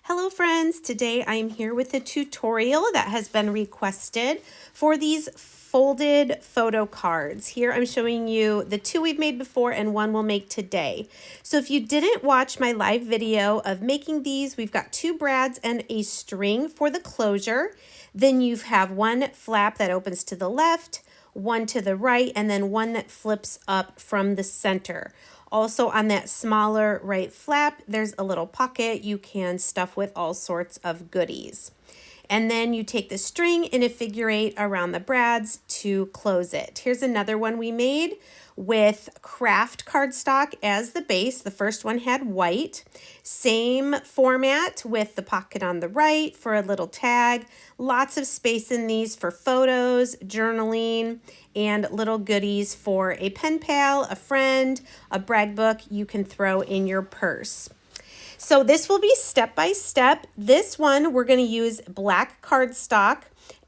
Hello friends, today I am here with a tutorial that has been requested for these folded photo cards. Here I'm showing you the two we've made before and one we'll make today. So if you didn't watch my live video of making these, we've got two brads and a string for the closure. Then you have one flap that opens to the left, one to the right, and then one that flips up from the center. Also on that smaller right flap, there's a little pocket you can stuff with all sorts of goodies. And then you take the string in a figure eight around the brads to close it. Here's another one we made with craft cardstock as the base. The first one had white. Same format with the pocket on the right for a little tag. Lots of space in these for photos, journaling, and little goodies for a pen pal, a friend, a brag book you can throw in your purse. So this will be step by step. This one we're going to use black cardstock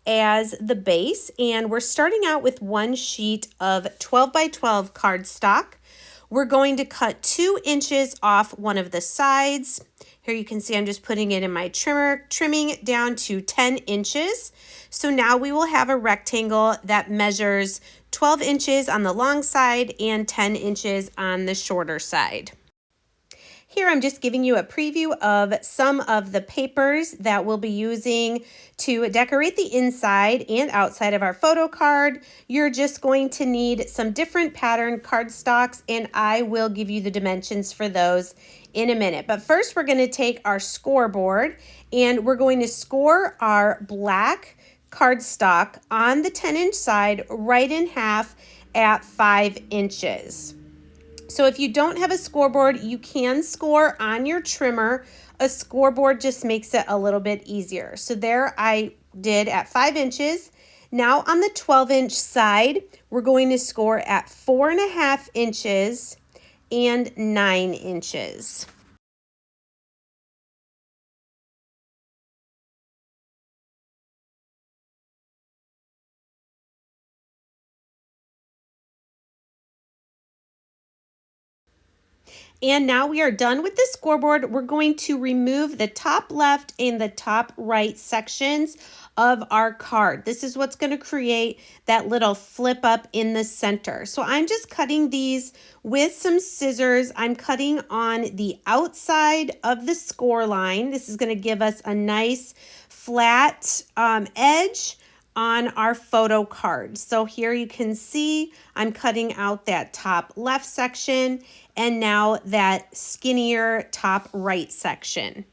as the base, and we're starting out with one sheet of 12 by 12 cardstock. We're going to cut 2 inches off one of the sides. Here you can see I'm just putting it in my trimmer, trimming it down to 10 inches. So now we will have a rectangle that measures 12 inches on the long side and 10 inches on the shorter side. Here I'm just giving you a preview of some of the papers that we'll be using to decorate the inside and outside of our photo card. You're just going to need some different pattern cardstocks, and I will give you the dimensions for those in a minute. But first we're going to take our scoreboard and we're going to score our black cardstock on the 10-inch side right in half at 5 inches. So if you don't have a scoreboard, you can score on your trimmer. A scoreboard just makes it a little bit easier. So there I did at 5 inches. Now on the 12-inch side, we're going to score at 4.5 inches and 9 inches. And now we are done with the scoreboard. We're going to remove the top left and the top right sections of our card. This is what's going to create that little flip up in the center. So I'm just cutting these with some scissors. I'm cutting on the outside of the score line. This is going to give us a nice flat edge on our photo card. So here you can see I'm cutting out that top left section and now that skinnier top right section.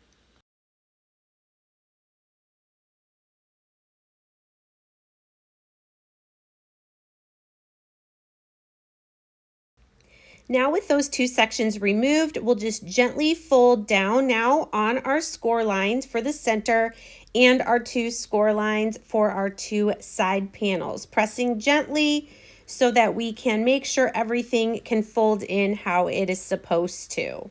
Now with those two sections removed, we'll just gently fold down now on our score lines for the center and our two score lines for our two side panels, pressing gently so that we can make sure everything can fold in how it is supposed to.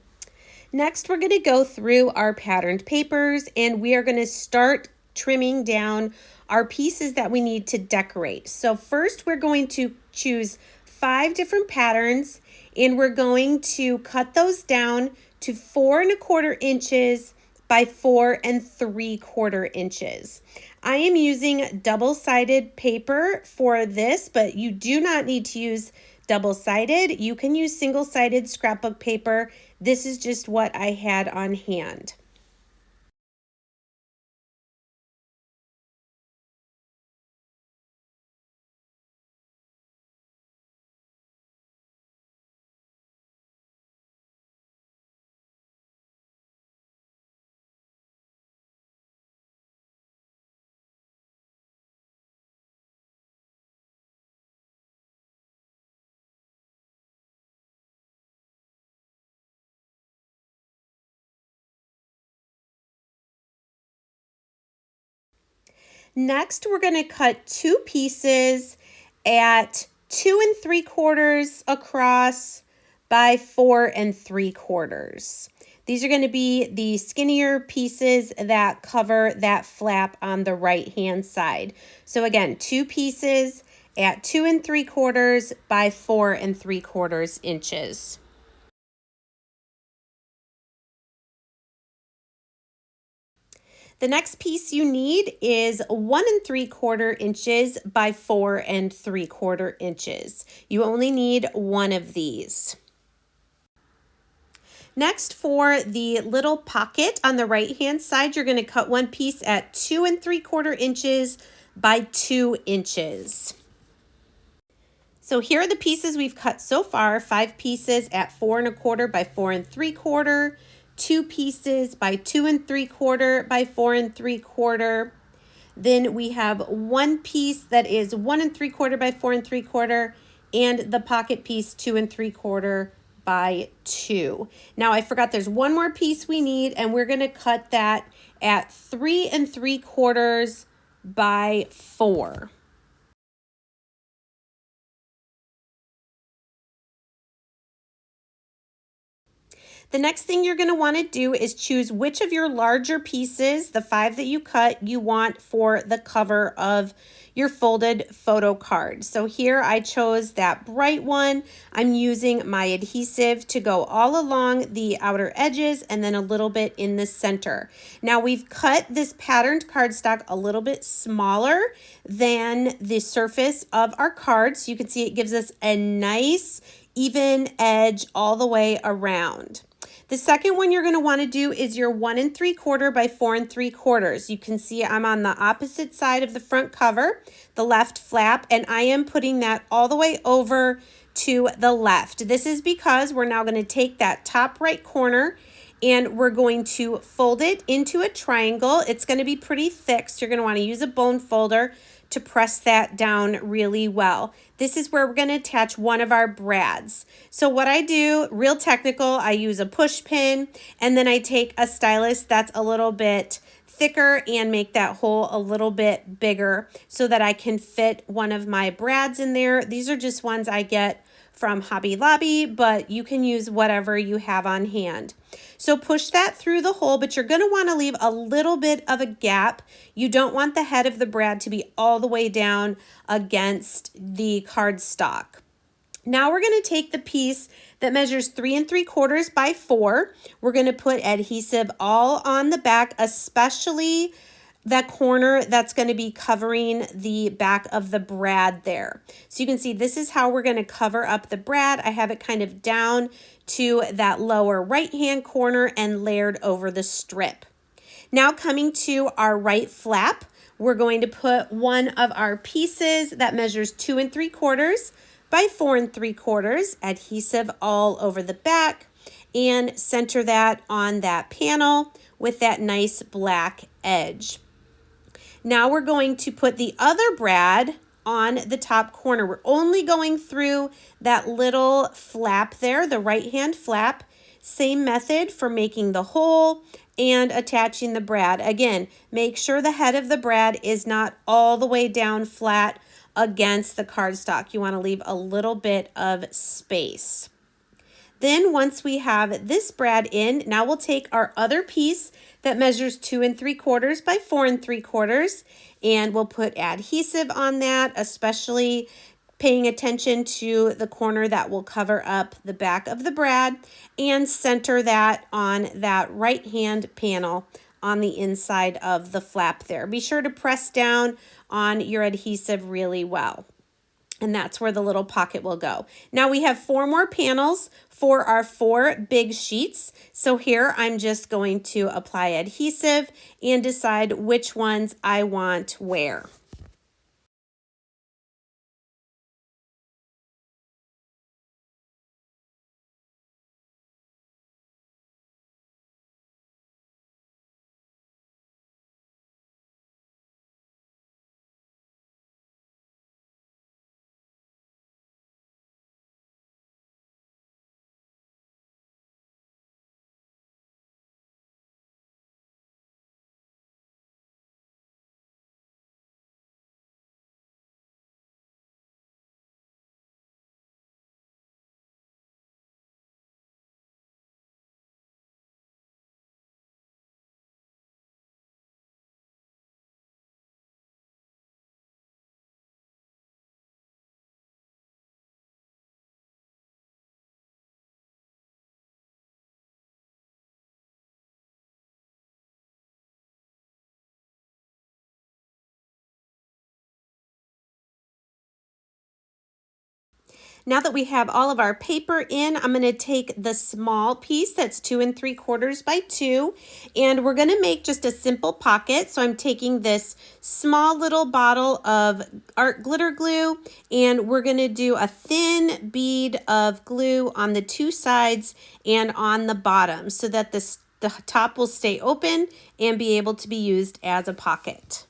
Next, we're going to go through our patterned papers and we are going to start trimming down our pieces that we need to decorate. So first, we're going to choose 5 different patterns and we're going to cut those down to 4.25 inches by 4.75 inches. I am using double-sided paper for this, but you do not need to use double-sided. You can use single-sided scrapbook paper. This is just what I had on hand. Next, we're going to cut 2 pieces at 2 3/4 across by 4 3/4. These are going to be the skinnier pieces that cover that flap on the right hand side. So again, 2 pieces at 2 3/4 by 4 3/4 inches. The next piece you need is 1 3/4 inches by 4 3/4 inches. You only need one of these. Next, for the little pocket on the right hand side, you're going to cut one piece at 2 3/4 inches by 2 inches. So here are the pieces we've cut so far. 5 pieces at 4 1/4 by 4 3/4, 2 pieces by 2 3/4 by 4 3/4. Then we have one piece that is 1 3/4 by 4 3/4, and the pocket piece 2 3/4 by 2. Now I forgot there's one more piece we need, and we're going to cut that at 3 3/4 by 4. The next thing you're going to want to do is choose which of your larger pieces, the 5 that you cut, you want for the cover of your folded photo card. So here I chose that bright one. I'm using my adhesive to go all along the outer edges and then a little bit in the center. Now we've cut this patterned cardstock a little bit smaller than the surface of our card. So you can see it gives us a nice even edge all the way around. The second one you're going to want to do is your 1 3/4 by 4 3/4. You can see I'm on the opposite side of the front cover, the left flap, and I am putting that all the way over to the left. This is because we're now going to take that top right corner and we're going to fold it into a triangle. It's going to be pretty thick, so you're going to want to use a bone folder to press that down really well. This is where we're going to attach one of our brads. So what I do, real technical, I use a push pin, and then I take a stylus that's a little bit thicker and make that hole a little bit bigger so that I can fit one of my brads in there. These are just ones I get from Hobby Lobby, but you can use whatever you have on hand. So push that through the hole, but you're going to want to leave a little bit of a gap. You don't want the head of the brad to be all the way down against the cardstock. Now we're going to take the piece that measures 3 3/4 by 4. We're going to put adhesive all on the back, especially that corner that's going to be covering the back of the brad there. So you can see this is how we're going to cover up the brad. I have it kind of down to that lower right hand corner and layered over the strip. Now coming to our right flap, we're going to put one of our pieces that measures 2 3/4 by 4 3/4, adhesive all over the back, and center that on that panel with that nice black edge. Now we're going to put the other brad on the top corner. We're only going through that little flap there, the right hand flap. Same method for making the hole and attaching the brad. Again, make sure the head of the brad is not all the way down flat against the cardstock. You want to leave a little bit of space. Then once we have this brad in, now we'll take our other piece that measures 2 3/4 by 4 3/4, and we'll put adhesive on that, especially paying attention to the corner that will cover up the back of the brad, and center that on that right hand panel on the inside of the flap there. Be sure to press down on your adhesive really well. And that's where the little pocket will go. Now we have 4 more panels for our 4 big sheets. So here I'm just going to apply adhesive and decide which ones I want where. Now that we have all of our paper in, I'm going to take the small piece that's 2 3/4 by 2, and we're going to make just a simple pocket. So I'm taking this small little bottle of art glitter glue, and we're going to do a thin bead of glue on the two sides and on the bottom so that the top will stay open and be able to be used as a pocket.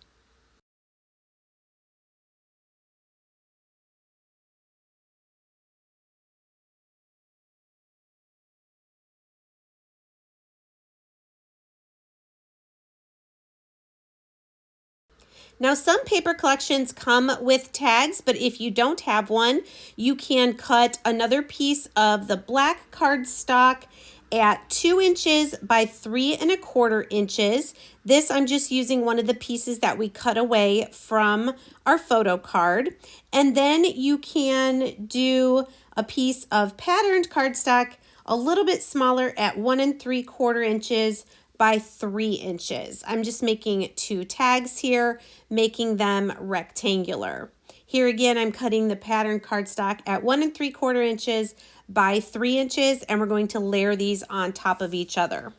Now, some paper collections come with tags, but if you don't have one, you can cut another piece of the black cardstock at 2 inches by 3 1/4 inches. This, I'm just using one of the pieces that we cut away from our photo card. And then you can do a piece of patterned cardstock a little bit smaller at 1 3/4 inches by 3 inches. I'm just making 2 tags here, making them rectangular. Here again, I'm cutting the pattern cardstock at 1 3/4 inches by 3 inches, and we're going to layer these on top of each other.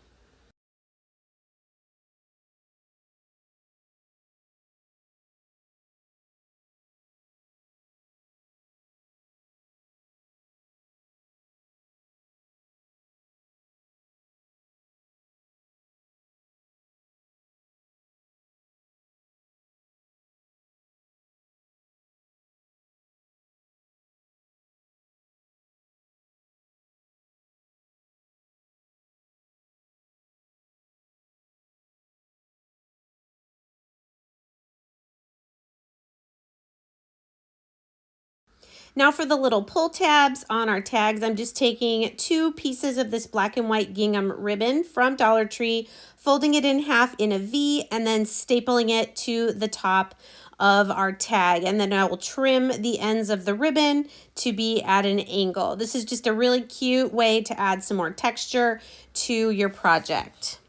Now for the little pull tabs on our tags, I'm just taking 2 pieces of this black and white gingham ribbon from Dollar Tree, folding it in half in a V, and then stapling it to the top of our tag. And then I will trim the ends of the ribbon to be at an angle. This is just a really cute way to add some more texture to your project.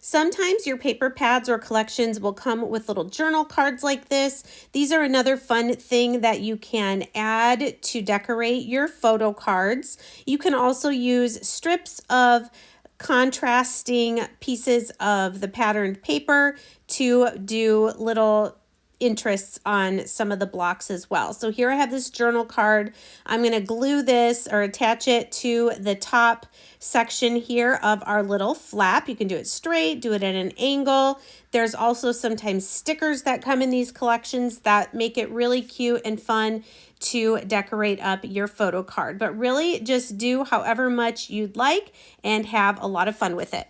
Sometimes your paper pads or collections will come with little journal cards like this. These are another fun thing that you can add to decorate your photo cards. You can also use strips of contrasting pieces of the patterned paper to do little interests on some of the blocks as well. So here I have this journal card. I'm going to glue this or attach it to the top section here of our little flap. You can do it straight, do it at an angle. There's also sometimes stickers that come in these collections that make it really cute and fun to decorate up your photo card. But really just do however much you'd like and have a lot of fun with it.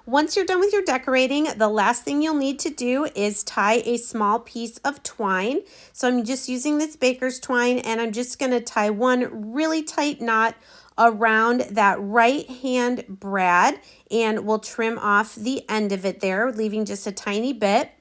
Once you're done with your decorating, the last thing you'll need to do is tie a small piece of twine. So I'm just using this baker's twine, and I'm just going to tie one really tight knot around that right hand brad, and we'll trim off the end of it there, leaving just a tiny bit.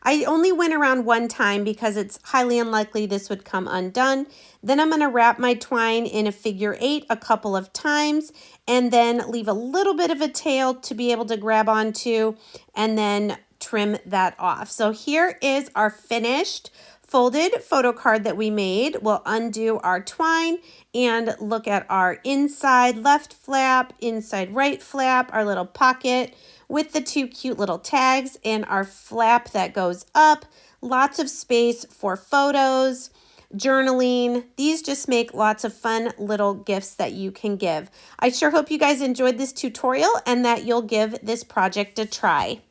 I only went around one time because it's highly unlikely this would come undone. Then I'm going to wrap my twine in a figure 8 a couple of times, and then leave a little bit of a tail to be able to grab onto, and then trim that off. So here is our finished folded photo card that we made. We'll undo our twine and look at our inside left flap, inside right flap, our little pocket with the 2 cute little tags, and our flap that goes up. Lots of space for photos, journaling. These just make lots of fun little gifts that you can give. I sure hope you guys enjoyed this tutorial and that you'll give this project a try.